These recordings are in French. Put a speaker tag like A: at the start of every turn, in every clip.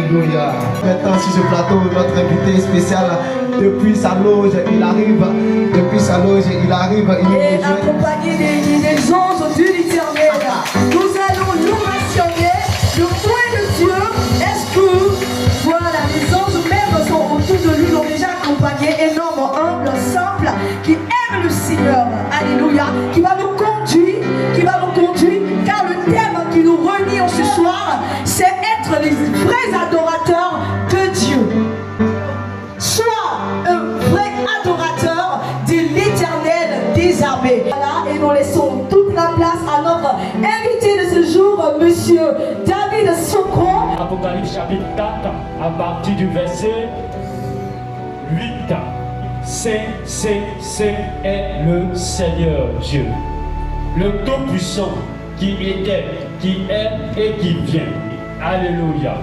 A: Alléluia. Maintenant sur ce plateau, notre invité spécial, depuis sa loge, il arrive. Depuis sa loge, il arrive.
B: Et accompagné des anges de l'Éternel, nous allons l'ovationner. Le point de Dieu, est-ce que, voilà, les anges même sont autour de lui, l'ont déjà accompagné, énorme, humble, simple, qui aime le Seigneur. Alléluia. Qui va nous conduire, car le thème qui nous relie ce soir, c'est être les vrais adorateurs de Dieu. Sois un vrai adorateur de l'Éternel des armées. Voilà, et nous laissons toute la place à notre invité de ce jour, monsieur David Sokron.
C: Apocalypse chapitre 4, à partir du verset 8. C'est le Seigneur Dieu, le Tout-Puissant, qui était, qui est et qui vient. Alléluia.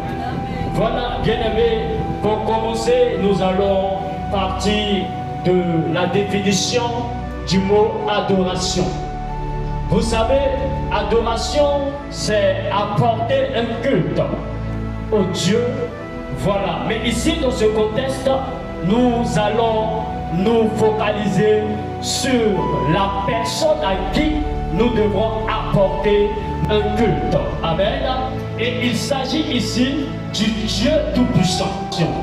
C: Voilà, bien-aimés, pour commencer, nous allons partir de la définition du mot adoration. Vous savez, adoration, c'est apporter un culte au Dieu. Voilà. Mais ici, dans ce contexte, nous allons nous focaliser sur la personne à qui nous devrons apporter un culte. Amen. Et il s'agit ici du Dieu Tout-Puissant.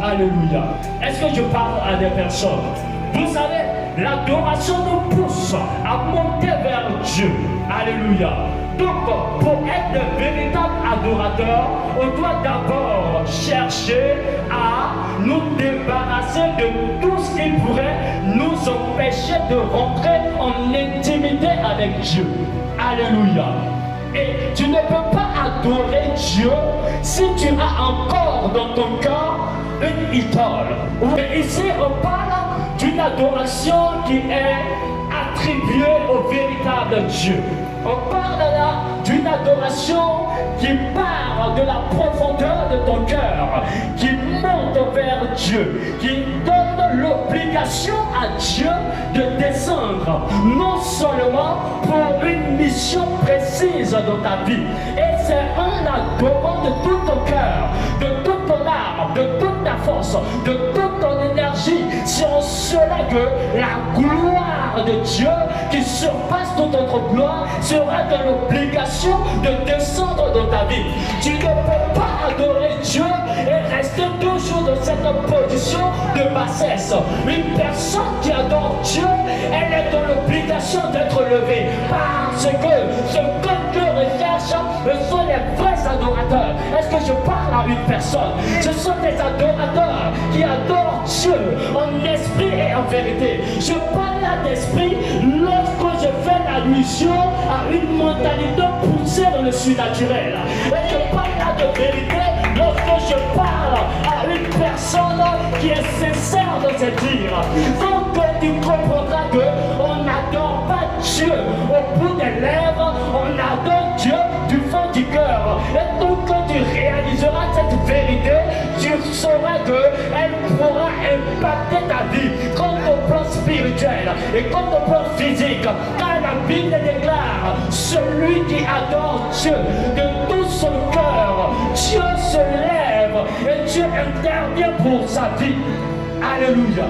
C: Alléluia. Est-ce que je parle à des personnes? Vous savez, l'adoration nous pousse à monter vers Dieu. Alléluia. Donc, pour être de véritables adorateurs, on doit d'abord chercher à nous débarrasser de tout ce qui pourrait nous empêcher de rentrer en intimité avec Dieu. Alléluia. Et tu ne peux pas adorer Dieu si tu as encore dans ton cœur une idole. Et ici, on parle d'une adoration qui est attribuée au véritable Dieu. On parle là d'une adoration qui part de la profondeur de ton cœur, qui monte vers Dieu, qui donne l'obligation à Dieu de descendre, non seulement pour une mission précise dans ta vie, et c'est en adorant de tout ton cœur, de toute ton âme, de toute ta force, de toute ton énergie. C'est en cela que la gloire de Dieu, qui surpasse toute autre gloire, sera de l'obligation de descendre dans ta vie. Tu ne peux pas adorer Dieu et rester toujours dans cette position de bassesse. Une personne qui adore Dieu, elle est dans l'obligation d'être levée, parce que ce que Dieu recherche, ce sont les vrais adorateurs. Est-ce que je parle à une personne? Ce sont des adorateurs qui adorent Dieu en esprit et en vérité. Je parle là d'esprit lorsque je fais allusion à une mentalité poussée dans le surnaturel. Et je parle là de vérité lorsque je parle à une personne qui est sincère dans ses dires. Donc tu comprendras qu'on n'adore pas Dieu au bout des lèvres, on adore Dieu du fond du cœur. Et donc quand tu réaliseras cette vérité, tu sauras qu'elle pourra impacter ta vie, comme au plan spirituel et comme au plan physique. Car la Bible déclare, celui qui adore Dieu de tout son cœur, Dieu se lève et Dieu intervient pour sa vie. Alléluia.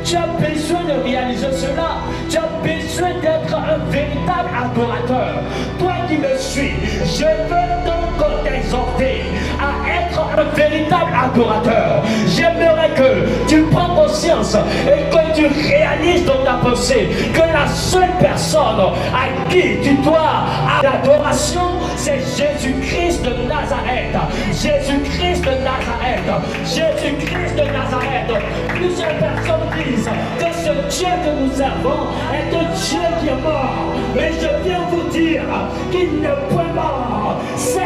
C: Tu as besoin de réaliser cela. Tu as besoin d'être un véritable adorateur. Toi qui me suis, je veux donc t'exhorter à être un véritable adorateur. J'aimerais que tu prends conscience et que tu réalises dans ta pensée que la seule personne à qui tu dois l'adoration, c'est Jésus-Christ de Nazareth. Jésus-Christ de Nazareth. Jésus-Christ de Nazareth. Plusieurs personnes disent que ce Dieu que nous servons est un Dieu qui est mort. Mais je viens vous dire qu'il n'est point mort. C'est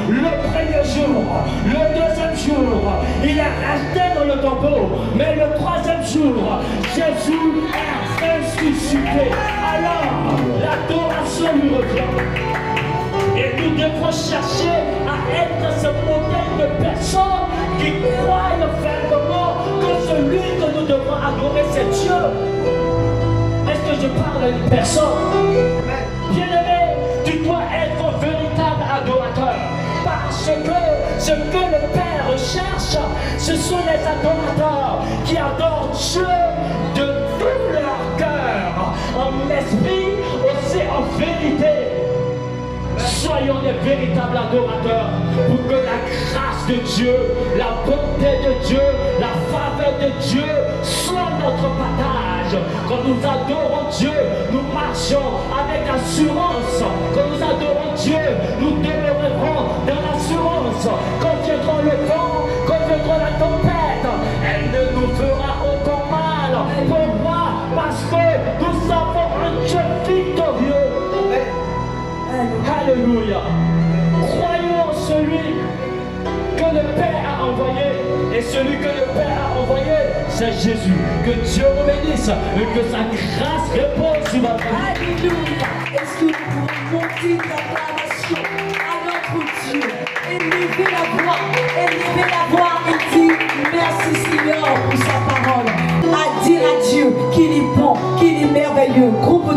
C: le premier jour, le deuxième jour, il est resté dans le tombeau. Mais le troisième jour, Jésus est ressuscité. Alors, l'adoration lui revient. Et nous devons chercher à être ce modèle de personnes qui croient fermement que celui que nous devons adorer, c'est Dieu. Est-ce que je parle à une personne? Bien-aimé, tu dois être un véritable adorateur. Parce que ce que le Père Ce sont les adorateurs qui adorent Dieu de tout leur cœur, en esprit, aussi en vérité. Soyons des véritables adorateurs pour que la grâce de Dieu, la bonté de Dieu, la faveur de Dieu soit notre partage. Quand nous adorons Dieu, nous marchons avec assurance. Quand nous adorons Dieu, nous demeurerons dans l'assurance. Quand viendra le vent, quand viendra la tempête, elle ne nous fera aucun mal. Pourquoi? Parce que nous avons un Dieu victorieux. Alléluia. Croyons en celui que le Père a envoyé. Et celui que le Père a envoyé, c'est Jésus. Que Dieu vous bénisse et que sa grâce repose sur votre vie.
B: Alléluia. Est-ce que nous pouvons monter l'acclamation à notre Dieu? Élever la voix et dire merci Seigneur pour sa parole. À dire à Dieu qu'il est bon, qu'il est merveilleux. Groupe